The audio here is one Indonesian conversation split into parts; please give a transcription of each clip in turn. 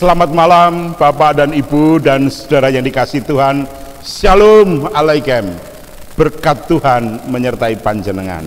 Selamat malam Bapak dan Ibu dan saudara yang dikasihi Tuhan. Shalom alaikum. Berkat Tuhan menyertai panjenengan.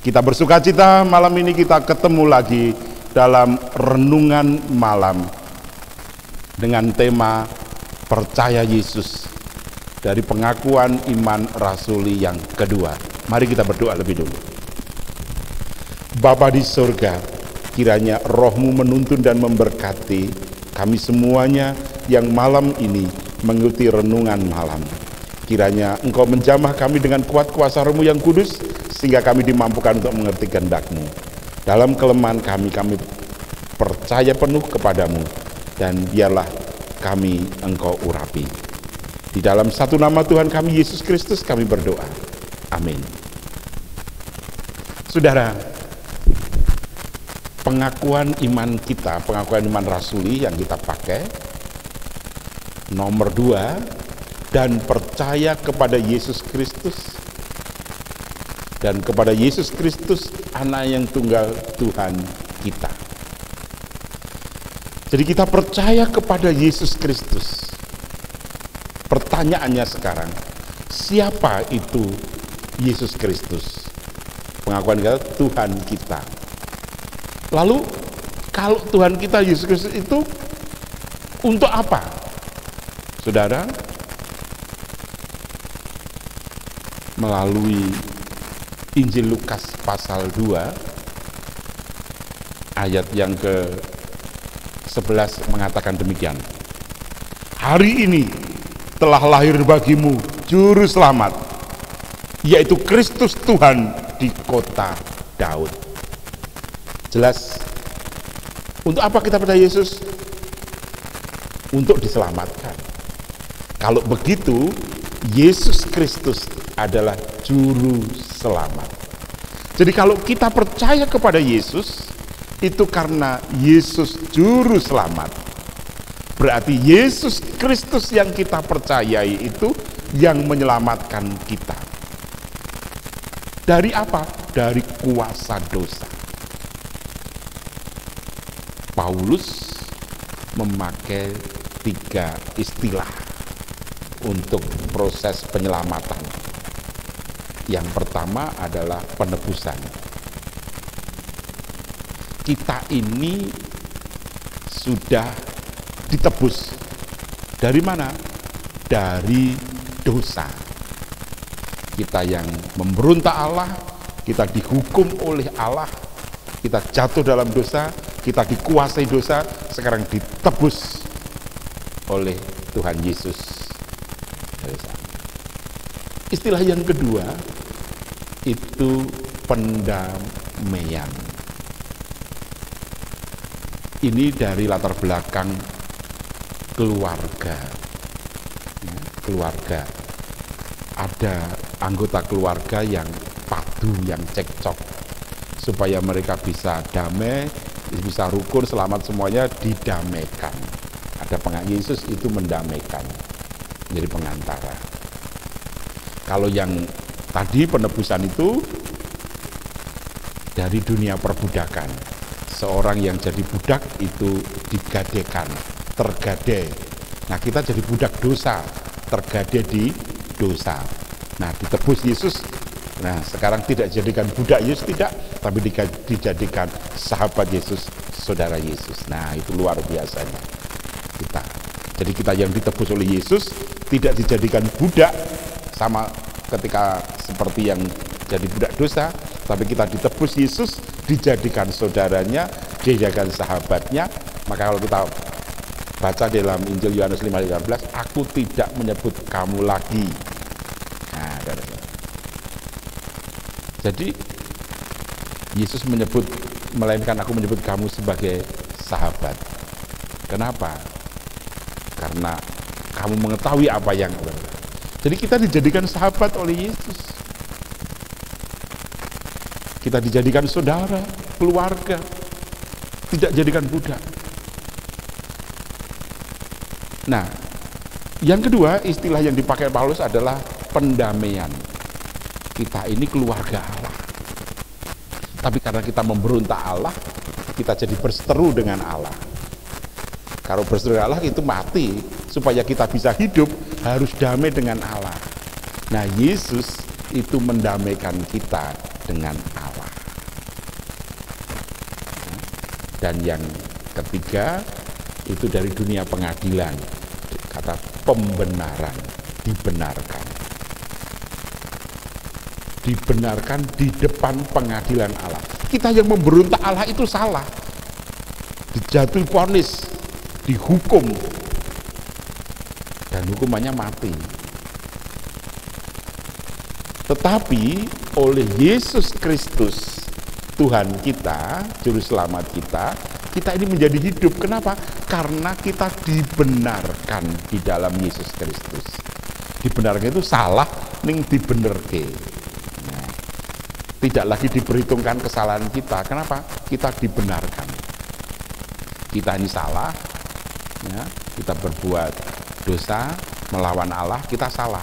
Kita bersuka cita malam ini kita ketemu lagi dalam renungan malam dengan tema Percaya Yesus dari pengakuan iman rasuli yang kedua. Mari kita berdoa lebih dulu. Bapa di surga, kiranya roh-Mu menuntun dan memberkati kami semuanya yang malam ini mengikuti renungan malam. Kiranya Engkau menjamah kami dengan kuat kuasa Roh-Mu yang kudus, sehingga kami dimampukan untuk mengerti kehendak-Mu. Dalam kelemahan kami percaya penuh kepadamu, dan biarlah kami Engkau urapi. Di dalam satu nama Tuhan kami Yesus Kristus kami berdoa. Amin. Saudara, pengakuan iman kita, pengakuan iman rasuli yang kita pakai nomor 2, dan percaya kepada Yesus Kristus dan kepada Yesus Kristus anak yang tunggal Tuhan kita. Jadi kita percaya kepada Yesus Kristus. Pertanyaannya sekarang, siapa itu Yesus Kristus? Pengakuan kita Tuhan kita. Lalu kalau Tuhan kita Yesus Kristus itu untuk apa? Saudara, melalui Injil Lukas pasal 2 ayat yang ke-11 mengatakan demikian. Hari ini telah lahir bagimu juru selamat, yaitu Kristus Tuhan di kota Daud. Jelas, untuk apa kita percaya Yesus? Untuk diselamatkan. Kalau begitu, Yesus Kristus adalah juru selamat. Jadi kalau kita percaya kepada Yesus, itu karena Yesus juru selamat. Berarti Yesus Kristus yang kita percayai itu yang menyelamatkan kita. Dari apa? Dari kuasa dosa. Paulus memakai 3 istilah untuk proses penyelamatan. Yang pertama adalah penebusan. Kita ini sudah ditebus. Dari mana? Dari dosa. Kita yang memberontak Allah, kita dihukum oleh Allah, kita jatuh dalam dosa, kita dikuasai dosa, sekarang ditebus oleh Tuhan Yesus. Istilah yang kedua itu pendamaian. Ini dari latar belakang keluarga. Keluarga. Ada anggota keluarga yang padu, yang cekcok, supaya mereka bisa damai, bisa rukun, selamat, semuanya didamaikan. Ada Yesus itu mendamaikan, menjadi pengantara. Kalau yang tadi penebusan itu dari dunia perbudakan. Seorang yang jadi budak itu digadekan, tergade. Nah, kita jadi budak dosa, tergade di dosa. Nah, ditebus Yesus. Nah, sekarang tidak dijadikan budak Yesus, tidak, tapi dijadikan sahabat Yesus, saudara Yesus. Nah, itu luar biasanya kita. Jadi kita yang ditebus oleh Yesus tidak dijadikan budak sama ketika seperti yang jadi budak dosa, tapi kita ditebus Yesus, dijadikan saudaranya, dijadikan sahabatnya. Maka kalau kita baca dalam Injil Yohanes 5:13, aku tidak menyebut kamu lagi. Nah, jadi Yesus melainkan aku menyebut kamu sebagai sahabat. Kenapa? Karena kamu mengetahui apa yang ada. Jadi kita dijadikan sahabat oleh Yesus. Kita dijadikan saudara, keluarga, tidak jadikan budak. Nah, yang kedua istilah yang dipakai Paulus adalah pendamaian. Kita ini keluarga Allah. Tapi karena kita memberontak Allah, kita jadi berseteru dengan Allah. Kalau berseteru Allah itu mati. Supaya kita bisa hidup harus damai dengan Allah. Nah, Yesus itu mendamaikan kita dengan Allah. Dan yang ketiga itu dari dunia pengadilan, kata pembenaran, dibenarkan di depan pengadilan Allah. Kita yang memberontak Allah itu salah, dijatuhi vonis, dihukum, dan hukumannya mati. Tetapi oleh Yesus Kristus Tuhan kita, Juru Selamat kita ini menjadi hidup. Kenapa? Karena kita dibenarkan di dalam Yesus Kristus. Dibenarkan itu salah, ning dibenerke. Nah, tidak lagi diperhitungkan kesalahan kita. Kenapa? Kita dibenarkan. Kita ini salah, ya, kita berbuat dosa, melawan Allah, kita salah.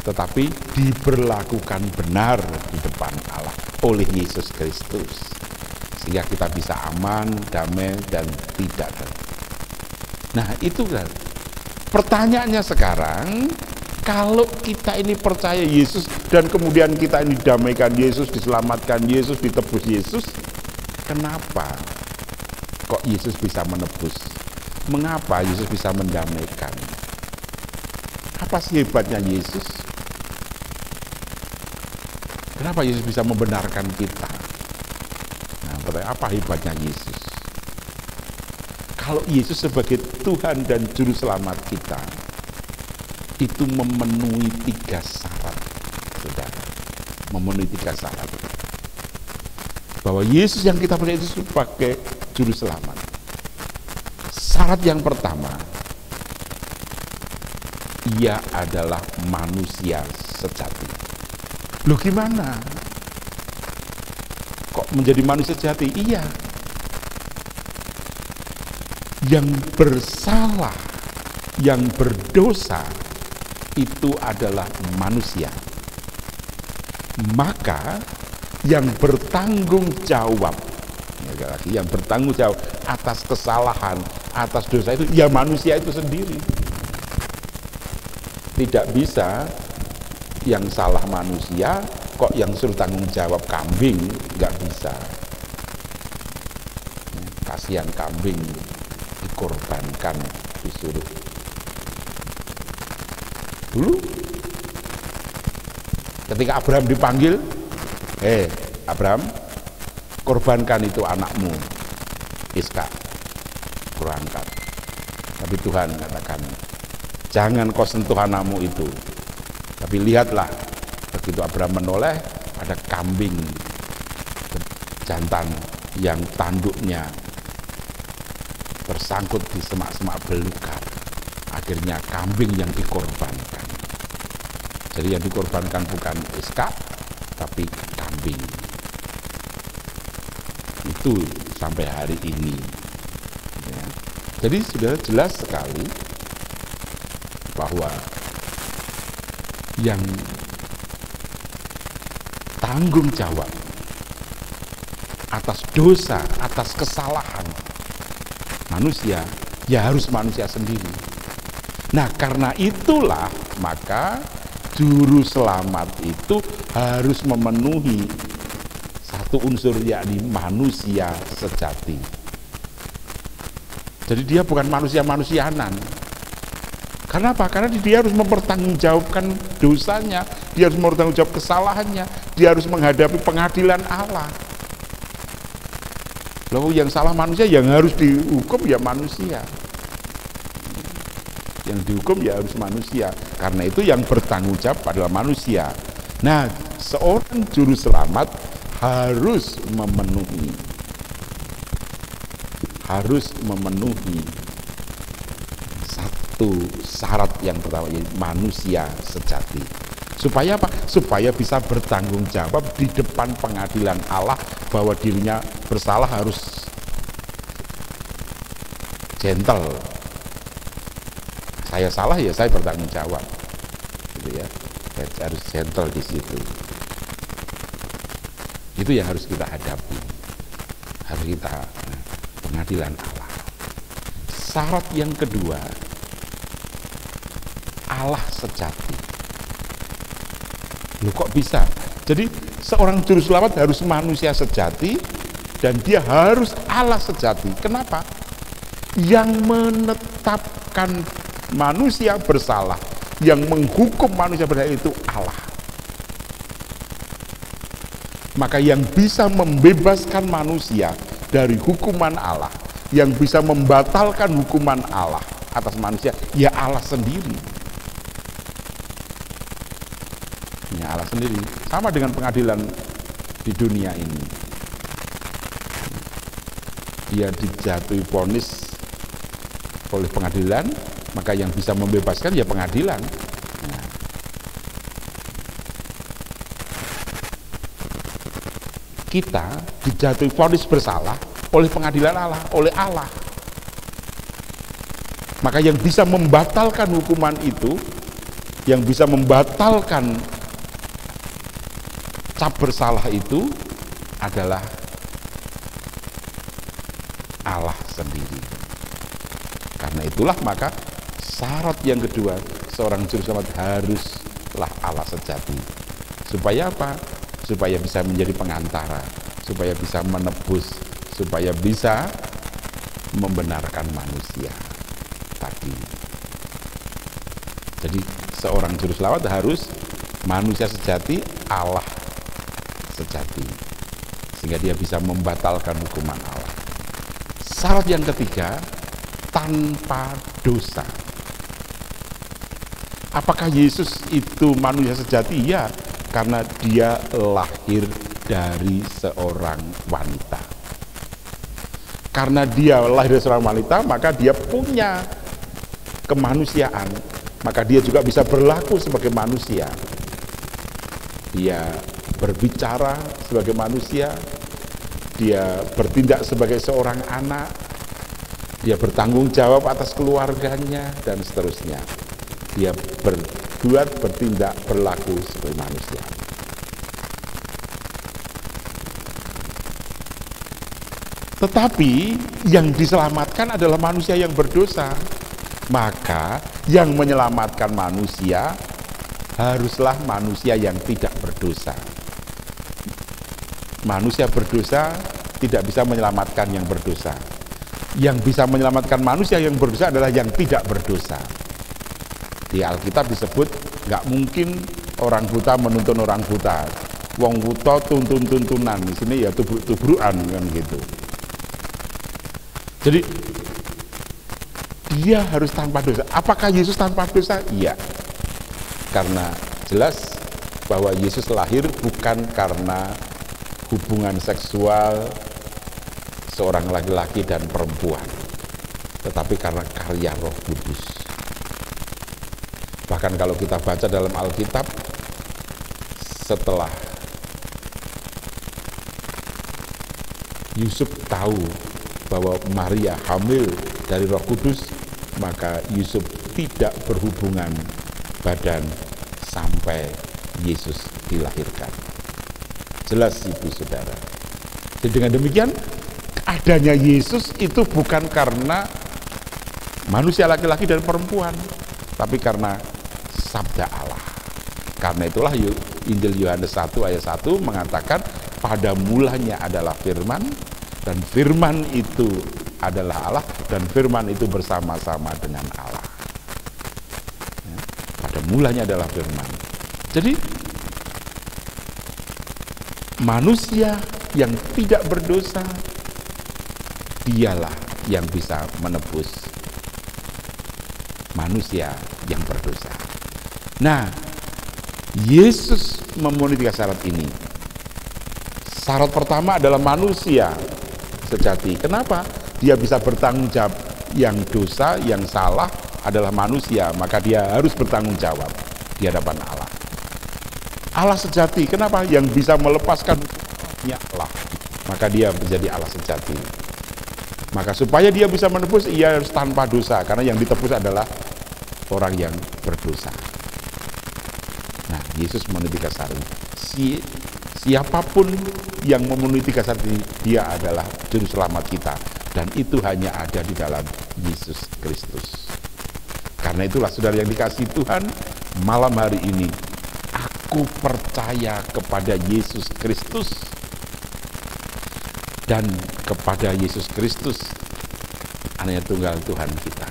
Tetapi diberlakukan benar di depan Allah oleh Yesus Kristus, sehingga kita bisa aman, damai, dan tidak. Nah, itu kan pertanyaannya sekarang, kalau kita ini percaya Yesus dan kemudian kita ini damaikan Yesus, diselamatkan Yesus, ditebus Yesus, kenapa kok Yesus bisa menebus? Mengapa Yesus bisa mendamaikan? Apa sih hebatnya Yesus? Kenapa Yesus bisa membenarkan kita? Nah, apa hebatnya Yesus? Kalau Yesus sebagai Tuhan dan Juru Selamat kita, itu memenuhi 3 syarat, saudara. Memenuhi 3 syarat. Bahwa Yesus yang kita percaya itu sebagai Juru Selamat. Syarat yang pertama, ia adalah manusia sejati. Loh, gimana? Kok menjadi manusia sejati? Iya. Yang bersalah, yang berdosa itu adalah manusia. Maka yang bertanggung jawab, yang bertanggung jawab atas kesalahan, atas dosa itu ya manusia itu sendiri. Tidak bisa yang salah manusia kok yang suruh tanggung jawab kambing, nggak bisa. Kasihan kambing dikorbankan, disuruh. Dulu ketika Abraham dipanggil, Abraham, korbankan itu anakmu Iska, berangkat. Tapi Tuhan katakan, jangan kau sentuh anakmu itu. Tapi lihatlah, begitu Abraham menoleh, ada kambing jantan yang tanduknya tersangkut di semak-semak belukar. Akhirnya kambing yang dikorbankan. Jadi yang dikorbankan bukan Iska, tapi kambing. Itu sampai hari ini. Ya. Jadi sudah jelas sekali bahwa yang tanggung jawab atas dosa, atas kesalahan manusia, ya harus manusia sendiri. Nah, karena itulah maka Juru Selamat itu harus memenuhi satu unsur, yakni manusia sejati. Jadi dia bukan manusia-manusianan. Karena apa? Karena dia harus mempertanggungjawabkan dosanya, dia harus mempertanggungjawab kesalahannya, dia harus menghadapi pengadilan Allah. Lalu yang salah manusia, yang harus dihukum ya manusia. Yang dihukum ya harus manusia. Karena itu yang bertanggung jawab adalah manusia. Nah, seorang Juru Selamat harus memenuhi satu syarat yang pertama, yaitu manusia sejati. Supaya apa? Supaya bisa bertanggung jawab di depan pengadilan Allah bahwa dirinya bersalah, harus gentle. Saya salah ya saya bertanggung jawab, gitu ya. Harus gentle di situ. Itu yang harus kita hadapi. Harus kita pengadilan Allah. syarat yang kedua, Allah sejati. Loh kok bisa? Jadi seorang juru selamat harus manusia sejati dan dia harus Allah sejati. Kenapa? Yang menetapkan manusia bersalah, yang menghukum manusia bersalah itu Allah. Maka yang bisa membebaskan manusia dari hukuman Allah, yang bisa membatalkan hukuman Allah atas manusia, ya Allah sendiri. Ya Allah sendiri. Sama dengan pengadilan di dunia ini. Dia dijatuhi vonis oleh pengadilan, maka yang bisa membebaskan ya pengadilan. Nah. Kita dijatuhi vonis bersalah oleh pengadilan Allah, oleh Allah. Maka yang bisa membatalkan hukuman itu, yang bisa membatalkan cap bersalah itu adalah Allah sendiri. Karena itulah maka syarat yang kedua, seorang juru selamat haruslah Allah sejati. Supaya apa? Supaya bisa menjadi pengantara, supaya bisa menebus, supaya bisa membenarkan manusia tadi. Jadi seorang juru selamat harus manusia sejati, Allah sejati, sehingga dia bisa membatalkan hukuman Allah. Syarat yang ketiga, tanpa dosa. Apakah Yesus itu manusia sejati? Ya, karena dia lahir dari seorang wanita. Karena dia lahir dari seorang wanita, maka dia punya kemanusiaan, maka dia juga bisa berlaku sebagai manusia. Dia berbicara sebagai manusia, dia bertindak sebagai seorang anak, dia bertanggung jawab atas keluarganya, dan seterusnya. Dia bertindak, berlaku sebagai manusia. Tetapi yang diselamatkan adalah manusia yang berdosa. Maka yang menyelamatkan manusia haruslah manusia yang tidak berdosa. Manusia berdosa tidak bisa menyelamatkan yang berdosa. Yang bisa menyelamatkan manusia yang berdosa adalah yang tidak berdosa. Di Alkitab disebut nggak mungkin orang buta menuntun orang buta. Wong buta tuntun-tuntunan. Di sini ya tubruk-tubrukan kan gitu. Jadi dia harus tanpa dosa. Apakah Yesus tanpa dosa? Iya. Karena jelas bahwa Yesus lahir bukan karena hubungan seksual seorang laki-laki dan perempuan, tetapi karena karya Roh Kudus. Bahkan kalau kita baca dalam Alkitab, setelah Yusuf tahu bahwa Maria hamil dari Roh Kudus, maka Yusuf tidak berhubungan badan sampai Yesus dilahirkan. Jelas ibu saudara. Jadi dengan demikian, adanya Yesus itu bukan karena manusia laki-laki dan perempuan, tapi karena sabda Allah. Karena itulah Injil Yohanes 1 ayat 1 mengatakan, pada mulanya adalah firman, dan firman itu adalah Allah, dan firman itu bersama-sama dengan Allah. Ya, pada mulanya adalah firman. Jadi manusia yang tidak berdosa, dialah yang bisa menebus manusia yang berdosa. Nah, Yesus memenuhi 3 syarat ini. Syarat pertama adalah manusia sejati. Kenapa? Dia bisa bertanggung jawab. Yang dosa, yang salah adalah manusia, maka dia harus bertanggung jawab di hadapan Allah. Allah sejati. Kenapa? Yang bisa melepaskan hukumnya Allah, maka dia menjadi Allah sejati. Maka supaya dia bisa menebus, ia harus tanpa dosa, karena yang ditebus adalah orang yang berdosa. Nah, Yesus memenuhi 3 syarat. Siapapun yang memenuhi 3 syarat ini, dia adalah juru selamat kita, dan itu hanya ada di dalam Yesus Kristus. Karena itulah saudara yang dikasihi Tuhan, malam hari ini aku percaya kepada Yesus Kristus dan kepada Yesus Kristus, Anaknya Tunggal Tuhan kita.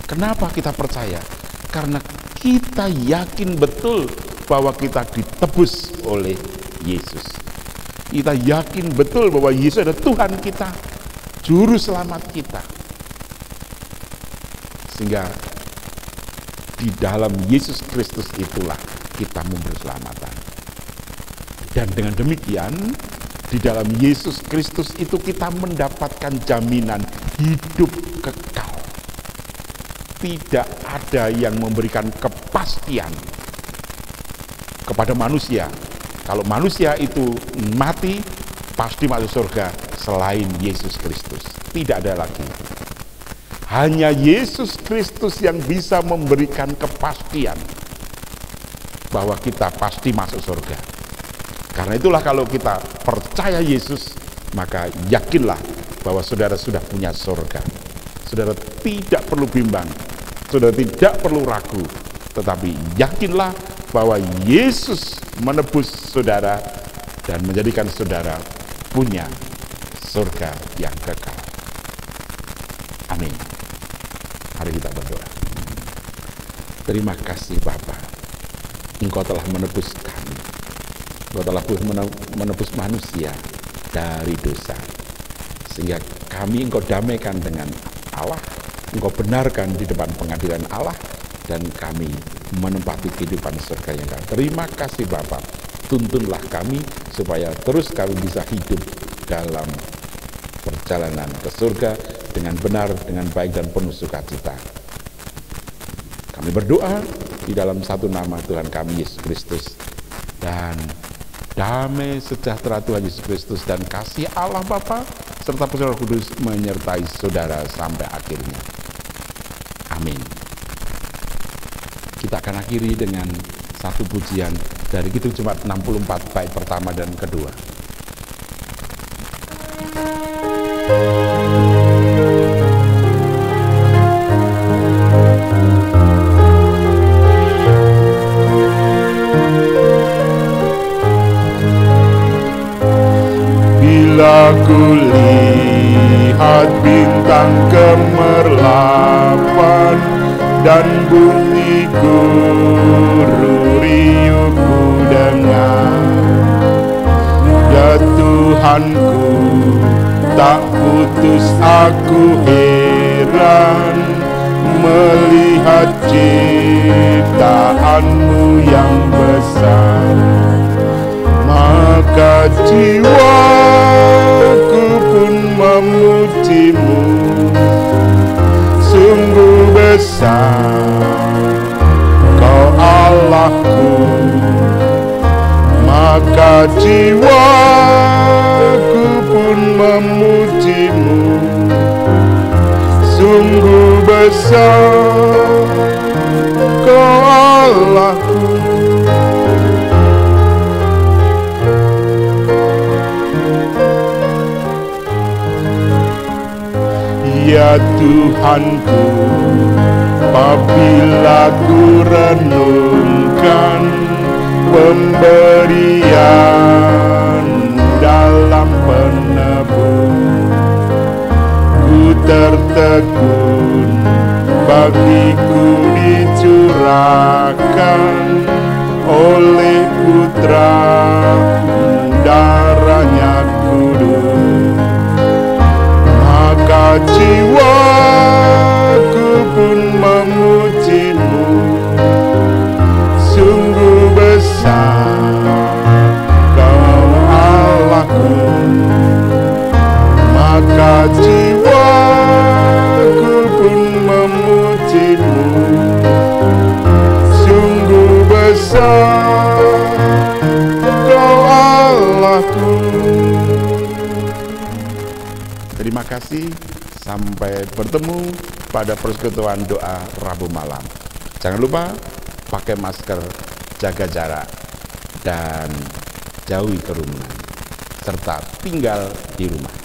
Kenapa kita percaya? Karena kita yakin betul bahwa kita ditebus oleh Yesus. Kita yakin betul bahwa Yesus adalah Tuhan kita, Juru Selamat kita. Sehingga di dalam Yesus Kristus itulah kita memberi keselamatan. Dan dengan demikian, di dalam Yesus Kristus itu kita mendapatkan jaminan hidup kekal. Tidak ada yang memberikan kepastian kepada manusia. Kalau manusia itu mati, pasti masuk surga selain Yesus Kristus. Tidak ada lagi. Hanya Yesus Kristus yang bisa memberikan kepastian bahwa kita pasti masuk surga. Karena itulah kalau kita percaya Yesus, maka yakinlah bahwa saudara sudah punya surga. Saudara tidak perlu bimbang, saudara tidak perlu ragu, tetapi yakinlah bahwa Yesus menebus saudara dan menjadikan saudara punya surga yang kekal. Amin. Mari kita berdoa. Terima kasih Bapa, Engkau telah menebus kami. Engkau telah menebus manusia dari dosa, sehingga kami Engkau damaikan dengan Allah, Engkau benarkan di depan pengadilan Allah, dan kami menempati kehidupan surga yang kekal. Terima kasih Bapa, tuntunlah kami supaya terus kami bisa hidup dalam perjalanan ke surga dengan benar, dengan baik dan penuh sukacita. Kami berdoa di dalam satu nama Tuhan kami Yesus Kristus, dan damai sejahtera Tuhan Yesus Kristus dan kasih Allah Bapa serta Roh Kudus menyertai saudara sampai akhirnya. Amin. Kita akan akhiri dengan satu pujian dari Kidung Jemaat 64 bait pertama dan kedua. Bila kulihat bintang gemerlapan dan bunyi guru riuh ku dengar, ya Tuhanku, tak putus aku heran melihat ciptaanmu yang besar. Maka jiwaku pun memujimu, sungguh besar Kau Allahku. Maka jiwaku pun memujimu, sungguh besar Kau Allahku. Ya Tuhanku, apabila ku renungkan pemberian dalam penebus, ku tertegun bagiku dicurahkan oleh Putra darahnya kudus. Maka jiwaku pun memujimu, sungguh besar Kau Allahku. Maka jiwaku pun memujimu, sungguh besar Kau Allahku. Terima kasih, sampai bertemu pada persekutuan doa Rabu malam. Jangan lupa pakai masker, jaga jarak, dan jauhi kerumunan, serta tinggal di rumah.